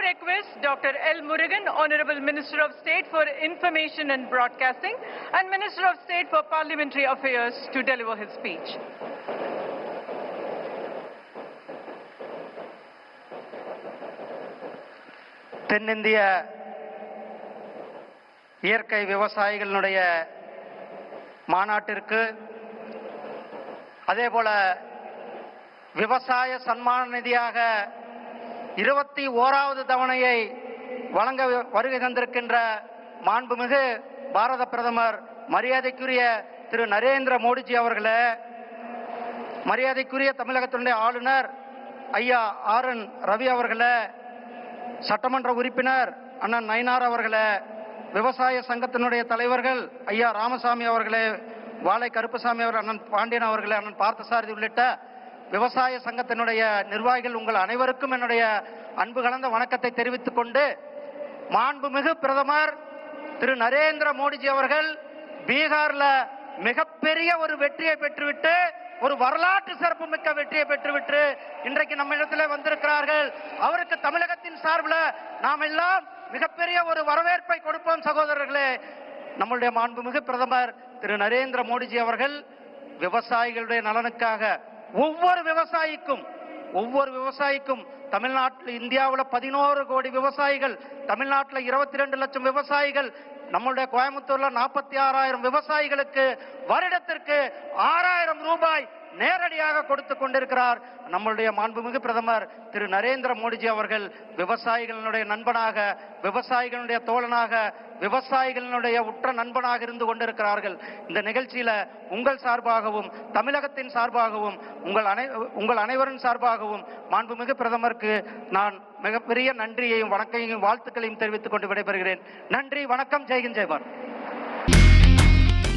request Dr. L. Murugan, Honorable Minister of State for Information and Broadcasting and Minister of State for Parliamentary Affairs to deliver his speech. தென்னிந்திய இயற்கை விவசாயிகளுடைய மாநாட்டிற்கு அதேபோல விவசாய சன்மான நிதியாக 21வது தவணையை வழங்க வருகை தந்திருக்கின்ற மாண்புமிகு பாரத பிரதமர் மரியாதைக்குரிய திரு நரேந்திர மோடிஜி அவர்களே, மரியாதைக்குரிய தமிழகத்தினுடைய ஆளுநர் ஐயா ஆர்.என். ரவி அவர்களே, சட்டமன்ற உறுப்பினர் அண்ணன் நயினார் அவர்களே, விவசாய சங்கத்தினுடைய தலைவர்கள் ஐயா ராமசாமி அவர்களே, வாழை கருப்பசாமி அவர், அண்ணன் பாண்டியன் அவர்களே, அண்ணன் பார்த்தசாரதி உள்ளிட்ட விவசாய சங்கத்தினுடைய நிர்வாகிகள் உங்கள் அனைவருக்கும் என்னுடைய அன்பு கலந்த வணக்கத்தை தெரிவித்துக் கொண்டு, மாண்புமிகு பிரதமர் திரு நரேந்திர மோடிஜி அவர்கள் பீகார்ல மிகப்பெரிய ஒரு வெற்றியை பெற்றுவிட்டு, ஒரு வரலாற்று சிறப்புமிக்க வெற்றியை பெற்றுவிட்டு இன்றைக்கு நம்ம இடத்துல வந்திருக்கிறார்கள். அவருக்கு தமிழகத்தின் சார்பில் நாம் எல்லாம் மிகப்பெரிய ஒரு வரவேற்பை கொடுப்போம். சகோதரர்களே, நம்முடைய மாண்புமிகு பிரதமர் திரு நரேந்திர மோடிஜி அவர்கள் விவசாயிகளுடைய நலனுக்காக ஒவ்வொரு விவசாயிக்கும் தமிழ்நாட்டில் இந்தியாவில் 11 கோடி விவசாயிகள், தமிழ்நாட்டில் 22 லட்சம் விவசாயிகள், நம்மளுடைய கோயம்புத்தூர்ல 46,000 விவசாயிகளுக்கு வருடத்திற்கு 6,000 ரூபாய் நேரடியாக கொடுத்து கொண்டிருக்கிறார். நம்மளுடைய மாண்புமிகு பிரதமர் திரு நரேந்திர மோடிஜி அவர்கள் விவசாயிகளுடைய நண்பனாக, விவசாயிகளுடைய தோழனாக, விவசாயிகளுடைய உற்ற நண்பனாக இருந்து கொண்டிருக்கிறார்கள். இந்த நிகழ்ச்சியில உங்கள் சார்பாகவும் தமிழகத்தின் சார்பாகவும் உங்கள் அனைவரின் சார்பாகவும் மாண்புமிகு பிரதமருக்கு நான் மிகப்பெரிய நன்றியையும் வணக்கையும் வாழ்த்துக்களையும் தெரிவித்துக் கொண்டு விடைபெறுகிறேன். நன்றி, வணக்கம், ஜெய்ஹிந்த், ஜெய் பாரத்.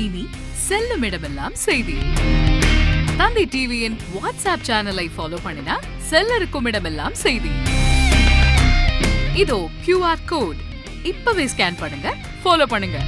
இனி செல்லும் இடமெல்லாம் செய்தி. தந்தி டிவியின் வாட்ஸ்அப் சேனலை ஃபாலோ பண்ணினா செல்ல இருக்கும் இடமெல்லாம் செய்தி. இதோ QR கோட், இப்பவே ஸ்கேன் பண்ணுங்க, ஃபாலோ பண்ணுங்க.